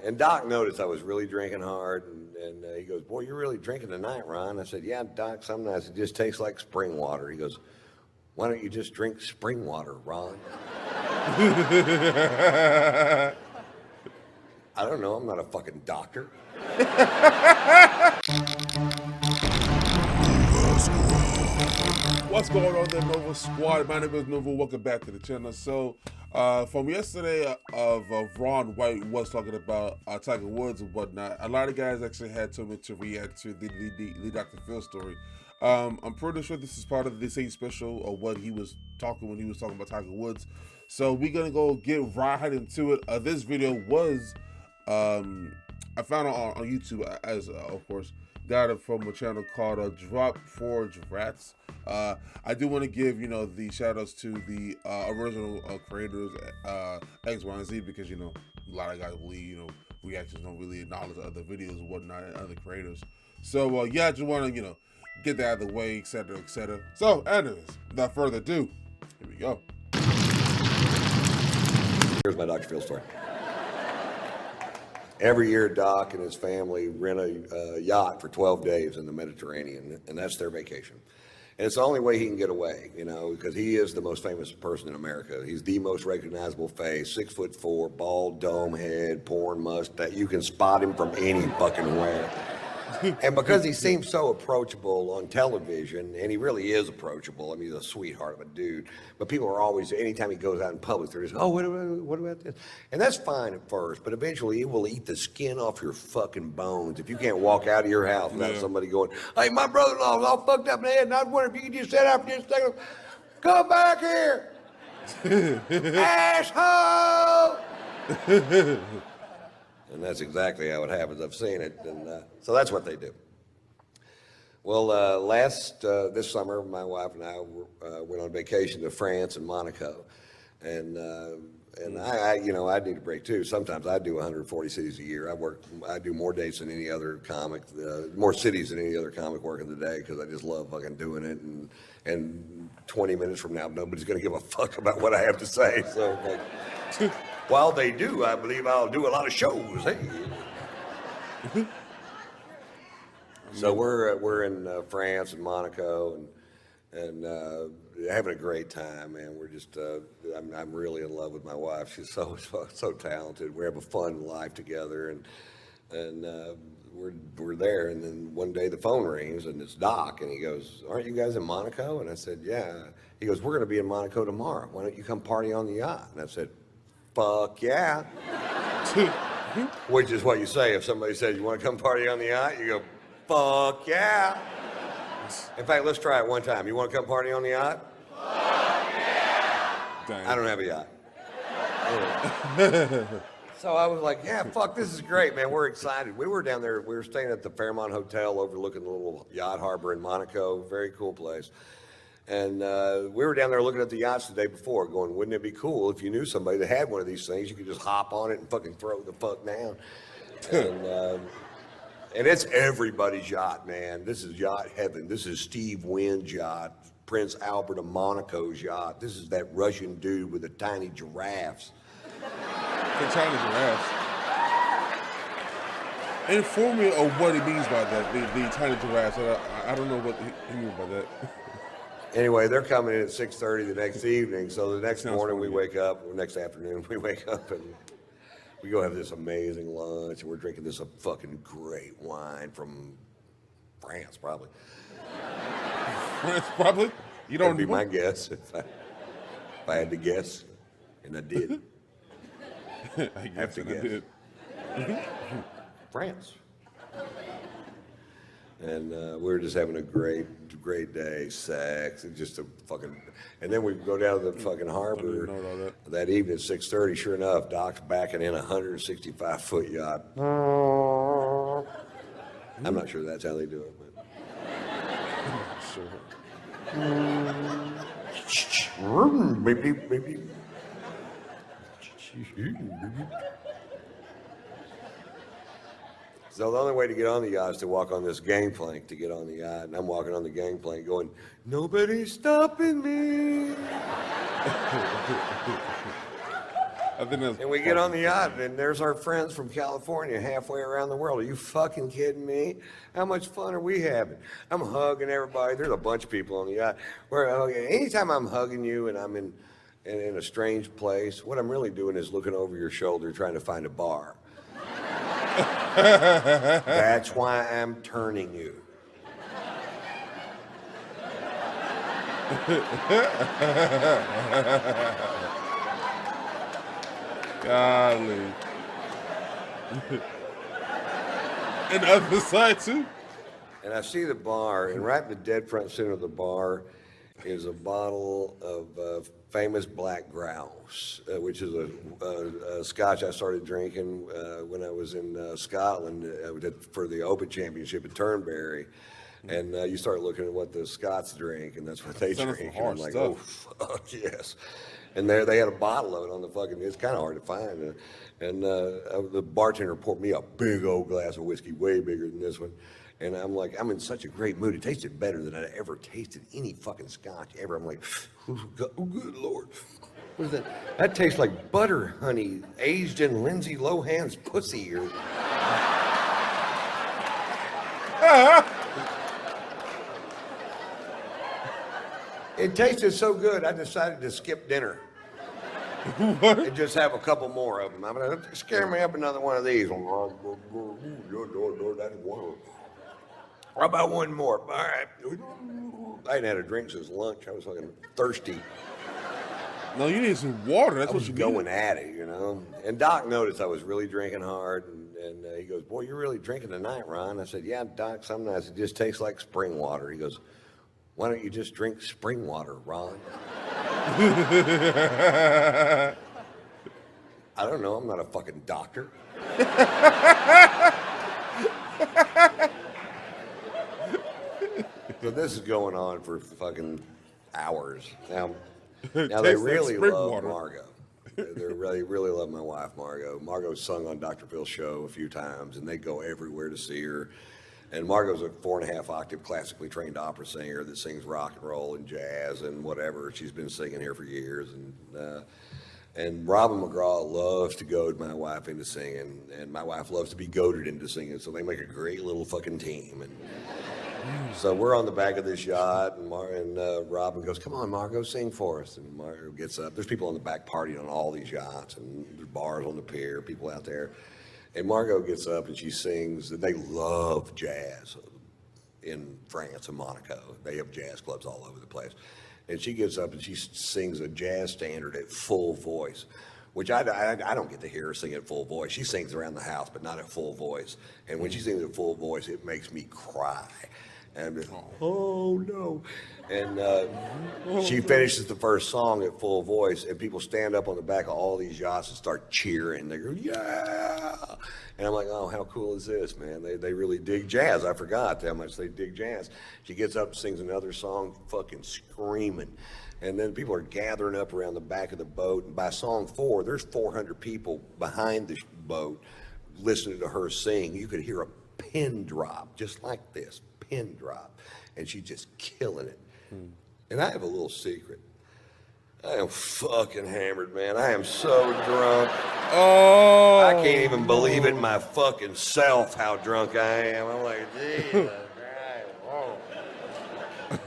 And Doc noticed I was really drinking hard, and he goes, "Boy, you're really drinking tonight, Ron." I said, "Yeah, Doc, some nights it just tastes like spring water." He goes, "Why don't you just drink spring water, Ron?" I don't know, I'm not a fucking doctor. What's going on there, Nova Squad? My name is Nova. Welcome back to the channel. So, from yesterday of Ron White was talking about Tiger Woods and whatnot, a lot of guys actually had told me to react to the Dr. Phil story. I'm pretty sure this is part of the same special of what he was talking when he was talking about Tiger Woods. So we're gonna go get right into it. This video was I found it on YouTube as of course. Got it from a channel called Drop Forge Rats. I do want to give the shout outs to the original creators X, Y, and Z, because a lot of guys believe reactions don't really acknowledge other videos and whatnot and other creators. So yeah, I just want to get that out of the way, etc., etc. So anyways, without further ado, here we go. Here's my Dr. Phil story. Every year, Doc and his family rent a yacht for 12 days in the Mediterranean, and that's their vacation. And it's the only way he can get away, because he is the most famous person in America. He's the most recognizable face, 6'4", bald dome head, porn mustache. You can spot him from any fucking where. And because he seems so approachable on television, and he really is approachable, I mean, he's a sweetheart of a dude, but people are always, anytime he goes out in public, they're just, "Oh, what about this?" And that's fine at first, but eventually it will eat the skin off your fucking bones if you can't walk out of your house without somebody going, "Hey, my brother-in-law's all fucked up in the head, and I was wondering if you could just sit out for just a second. Come back here, asshole!" And that's exactly how it happens. I've seen it, and so that's what they do. Well, this summer, my wife and I went on vacation to France and Monaco, and I need a break too. Sometimes I do 140 cities a year. I do more dates than any other comic, more cities than any other comic working the day, because I just love fucking doing it. And 20 minutes from now, nobody's gonna give a fuck about what I have to say. So. While they do, I believe I'll do a lot of shows. Hey. So we're in France and Monaco and having a great time, man. We're just I'm really in love with my wife. She's so talented. We have a fun life together, and we're there. And then one day the phone rings and it's Doc, and he goes, "Aren't you guys in Monaco?" And I said, "Yeah." He goes, "We're going to be in Monaco tomorrow. Why don't you come party on the yacht?" And I said, "Fuck yeah." Which is what you say if somebody says, "You want to come party on the yacht?" You go, "Fuck yeah." In fact, let's try it one time. You want to come party on the yacht? Fuck yeah. Dang. I don't have a yacht. So I was like, "Yeah, fuck, this is great, man. We're excited." We were down there. We were staying at the Fairmont Hotel overlooking the little yacht harbor in Monaco. Very cool place. And we were down there looking at the yachts the day before, going, "Wouldn't it be cool if you knew somebody that had one of these things? You could just hop on it and fucking throw the fuck down." And it's everybody's yacht, man. This is yacht heaven. This is Steve Wynn's yacht, Prince Albert of Monaco's yacht. This is that Russian dude with the tiny giraffes. The tiny giraffes. Inform me of what he means by that, the tiny giraffes. I don't know what he means by that. Anyway, they're coming in at 6:30 the next evening. So the next morning we wake up, or next afternoon we wake up and we go have this amazing lunch, and we're drinking this fucking great wine from France, probably. France, probably? You don't That'd be my guess if I had to guess, and I did. I guess I did. France. And we were just having a great day, sex, and just a fucking. And then we go down to the fucking harbor that evening at 6:30. Sure enough, Doc's backing in a 165-foot yacht. I'm not sure that's how they do it, but. Sure. Maybe. So the only way to get on the yacht is to walk on this gangplank to get on the yacht. And I'm walking on the gangplank going, "Nobody's stopping me." I think that's. And we get on the yacht, and there's our friends from California halfway around the world. Are you fucking kidding me? How much fun are we having? I'm hugging everybody. There's a bunch of people on the yacht. Anytime I'm hugging you and I'm in a strange place, what I'm really doing is looking over your shoulder trying to find a bar. That's why I'm turning you. Golly. And the other side too. And I see the bar, and right in the dead front center of the bar is a bottle of famous black grouse, which is a scotch I started drinking when I was in Scotland for the Open Championship at Turnberry. And you start looking at what the Scots drink, and that's what they Sounds drink. some hard and I'm like, stuff. oh, fuck, yes. And there they had a bottle of it on the fucking, it's kind of hard to find. And the bartender poured me a big old glass of whiskey, way bigger than this one. And I'm like, I'm in such a great mood. It tasted better than I'd ever tasted any fucking scotch ever. I'm like, oh, good Lord. What is that? That tastes like butter honey aged in Lindsay Lohan's pussy. It tasted so good, I decided to skip dinner. What? And just have a couple more of them. I'm gonna scare me up another one of these. That's one. How about one more? All right. I hadn't had a drink since lunch. I was fucking thirsty. No, you need some water. That's I what was you going need. at it, And Doc noticed I was really drinking hard, and he goes, "Boy, you're really drinking tonight, Ron." I said, "Yeah, Doc. Some nights it just tastes like spring water." He goes, "Why don't you just drink spring water, Ron?" I don't know. I'm not a fucking doctor. So this is going on for fucking hours. Now they Tastes like really spring love water. Margo. They really love my wife, Margo. Margo's sung on Dr. Phil's show a few times, and they go everywhere to see her. And Margo's a 4.5 octave classically trained opera singer that sings rock and roll and jazz and whatever. She's been singing here for years. And Robin McGraw loves to goad my wife into singing, and my wife loves to be goaded into singing, so they make a great little fucking team. And so we're on the back of this yacht, and Robin goes, "Come on, Margo, sing for us." And Margo gets up. There's people on the back partying on all these yachts, and there's bars on the pier, people out there. And Margo gets up and she sings. They love jazz in France and Monaco. They have jazz clubs all over the place. And she gets up and she sings a jazz standard at full voice, which I don't get to hear her sing at full voice. She sings around the house, but not at full voice. And when she sings at full voice, it makes me cry. And I'm just, oh no. And she finishes the first song at full voice, and people stand up on the back of all these yachts and start cheering. They go, yeah. And I'm like, oh, how cool is this, man? They really dig jazz. I forgot how much they dig jazz. She gets up and sings another song, fucking screaming. And then people are gathering up around the back of the boat. And by song 4, there's 400 people behind the boat listening to her sing. You could hear a pin drop, just like this, pin drop. And she's just killing it. And I have a little secret. I am fucking hammered, man. I am so drunk. Oh. I can't even believe it my fucking self how drunk I am. I'm like, Jesus Christ.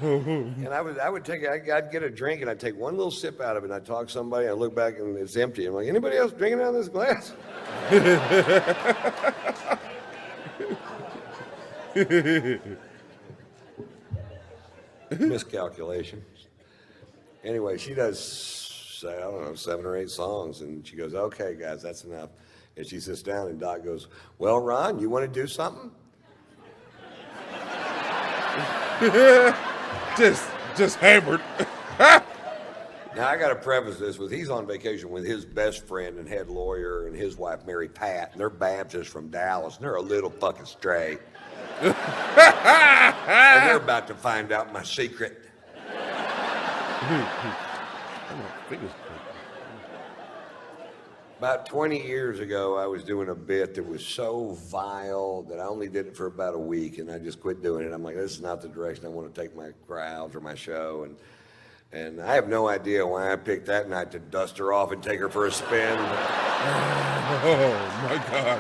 And I'd get a drink and I'd take one little sip out of it and I'd talk to somebody, I'd look back and it's empty. I'm like, anybody else drinking out of this glass? Miscalculation. Anyway, she does, I don't know, 7 or 8 songs, and she goes, okay, guys, that's enough. And she sits down, and Doc goes, well, Ron, you want to do something? just hammered. Now, I got to preface this with he's on vacation with his best friend and head lawyer and his wife, Mary Pat, and they're Baptists from Dallas, and they're a little fucking straight. And they're about to find out my secret. About 20 years ago, I was doing a bit that was so vile that I only did it for about a week, and I just quit doing it. I'm like, this is not the direction I want to take my crowds or my show. And I have no idea why I picked that night to dust her off and take her for a spin. Oh my God.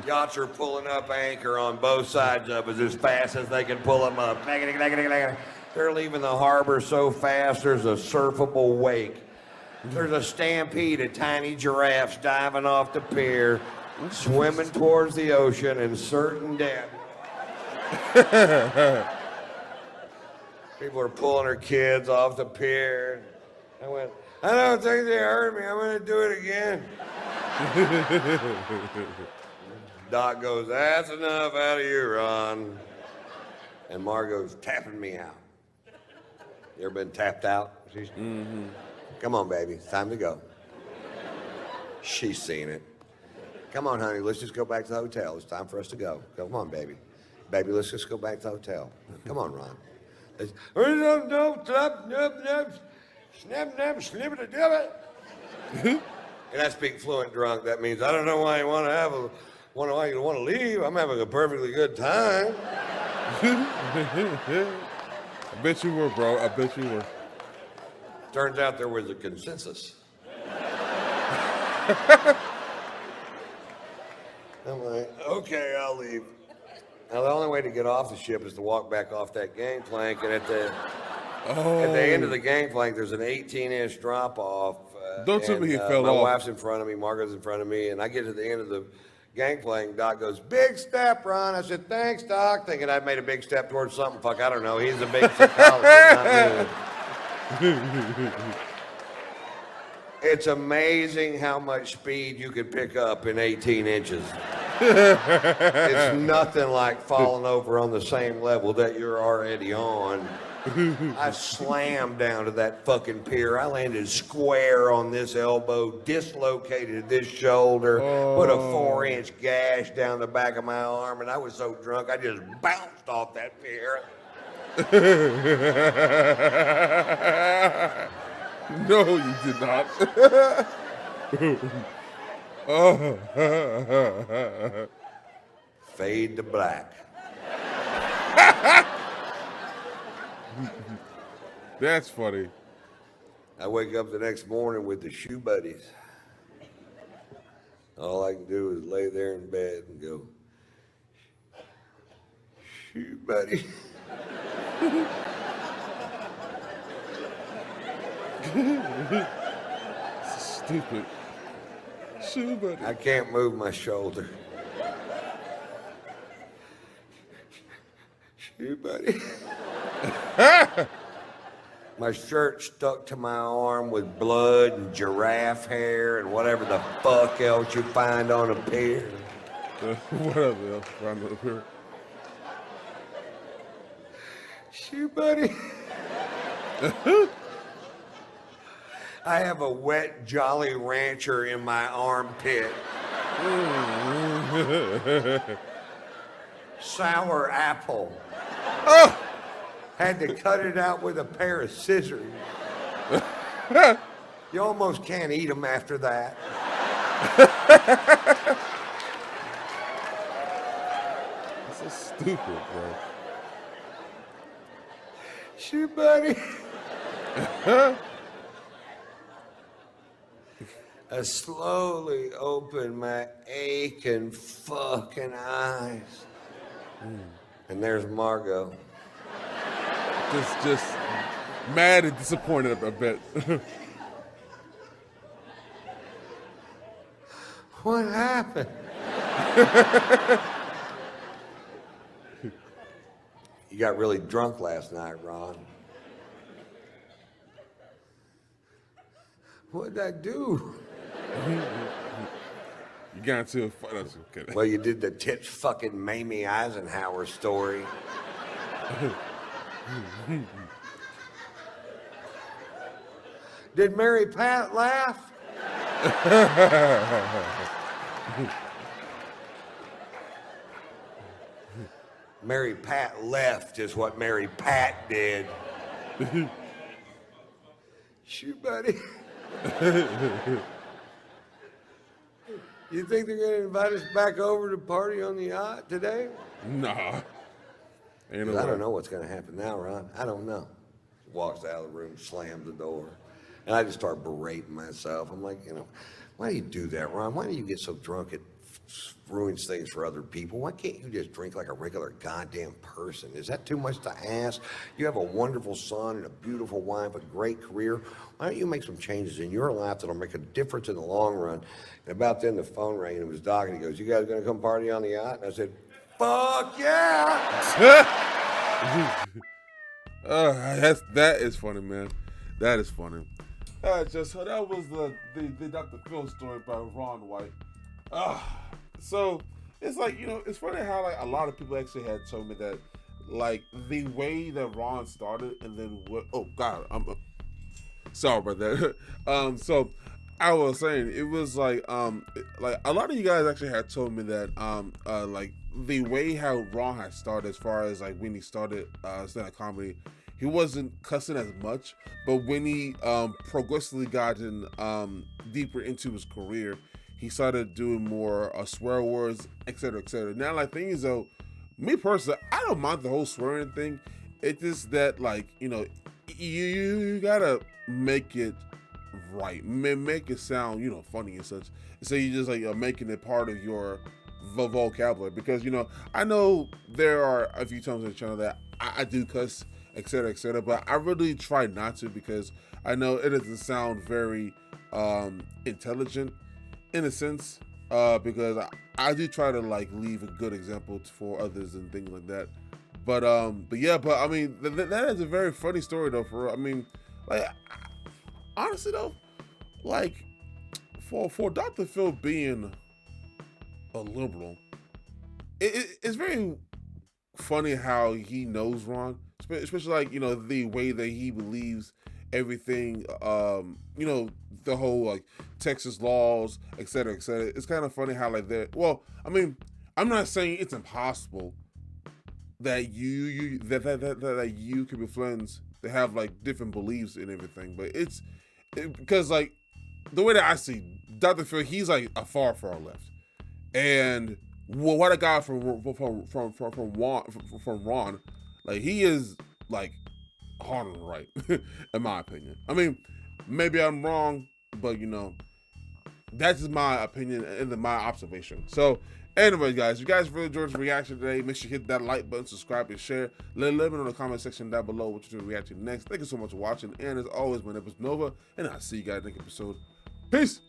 Yachts are pulling up anchor on both sides of us as fast as they can pull them up. They're leaving the harbor so fast there's a surfable wake. There's a stampede of tiny giraffes diving off the pier, swimming towards the ocean and certain death. People are pulling their kids off the pier. I went, I don't think they hurt me. I'm going to do it again. Doc goes, that's enough out of you, Ron. And Margo's tapping me out. You ever been tapped out? Come on, baby. It's time to go. She's seen it. Come on, honey. Let's just go back to the hotel. It's time for us to go. Come on, baby. Baby, let's just go back to the hotel. Come on, Ron. And I speak fluent drunk. That means I don't know why you want to leave. I'm having a perfectly good time. I bet you were, bro. I bet you were. Turns out there was a consensus. I'm like, okay, I'll leave. Now, the only way to get off the ship is to walk back off that gangplank, and at the end of the gangplank, there's an 18-inch drop-off. Don't tell me he fell my off. My wife's in front of me, Margo's in front of me, and I get to the end of the gangplank, Doc goes, big step, Ron. I said, thanks, Doc, thinking I'd made a big step towards something. Fuck, I don't know. He's a big psychologist, not me. It's amazing how much speed you could pick up in 18 inches. It's nothing like falling over on the same level that you're already on. I slammed down to that fucking pier. I landed square on this elbow, dislocated this shoulder, put a 4-inch gash down the back of my arm, and I was so drunk I just bounced off that pier. No, you did not. Fade to black. That's funny. I wake up the next morning with the shoe buddies. All I can do is lay there in bed and go, shoe buddy. Stupid. Shoe buddy. I can't move my shoulder. Shoe buddy. My shirt stuck to my arm with blood and giraffe hair and whatever the fuck else you find on a pier. Whatever else around the pier. Shoe buddy. I have a wet Jolly Rancher in my armpit. Sour apple. Oh! Had to cut it out with a pair of scissors. You almost can't eat them after that. This is stupid, bro. Shoe buddy. I slowly opened my aching fucking eyes. And there's Margo. Just mad and disappointed a bit. What happened? You got really drunk last night, Ron. What'd I do? You got into a fight. That's okay. Well, you did the tits fucking Mamie Eisenhower story. Did Mary Pat laugh? Mary Pat left is what Mary Pat did. Shoot, buddy. You think they're going to invite us back over to party on the yacht today? Nah. Ain't 'Cause no I don't way. know what's going to happen now, Ron. I don't know. Walks out of the room, slams the door. And I just start berating myself. I'm like, why do you do that, Ron? Why do you get so drunk it ruins things for other people? Why can't you just drink like a regular goddamn person? Is that too much to ask? You have a wonderful son and a beautiful wife, a great career. Why don't you make some changes in your life that'll make a difference in the long run? And about then the phone rang and it was Doc and he goes, you guys gonna come party on the yacht? And I said, fuck yeah! That is funny, man. That is funny. Just so that was the Dr. Phil story by Ron White. So it's like, it's funny how like a lot of people actually had told me that like the way that Ron started and then oh god, I'm sorry about that. So I was saying it was like a lot of you guys actually had told me that like the way how Ron had started as far as like when he started stand-up comedy, he wasn't cussing as much, but when he progressively gotten deeper into his career, he started doing more swear words, etc., etc. Now, like, thing is though, me personally, I don't mind the whole swearing thing. It's just that, like, you gotta make it right, make it sound, funny and such. So you just like making it part of your vocabulary, because I know there are a few times on the channel that I do cuss, etc., etc., but I really try not to, because I know it doesn't sound very intelligent in a sense, because I do try to like leave a good example for others and things like that. But yeah, but I mean that is a very funny story though. For I mean, like honestly though, like for Dr. Phil being a liberal, it's very funny how he knows Ron, especially like the way that he believes everything. The whole like Texas laws, etc., etc. It's kind of funny how like that. Well, I mean, I'm not saying it's impossible that that you can be friends that have like different beliefs and everything, but because like the way that I see Dr. Phil, he's like a far left, and what a guy from Ron, like he is like hard on the right, in my opinion. I mean, maybe I'm wrong, but that's just my opinion and my observation. So, anyways, guys, if you guys really enjoyed the reaction today, make sure you hit that like button, subscribe, and share. Let me know in the comment section down below what you're reacting to next. Thank you so much for watching, and as always, my name is Nova, and I'll see you guys next episode. Peace.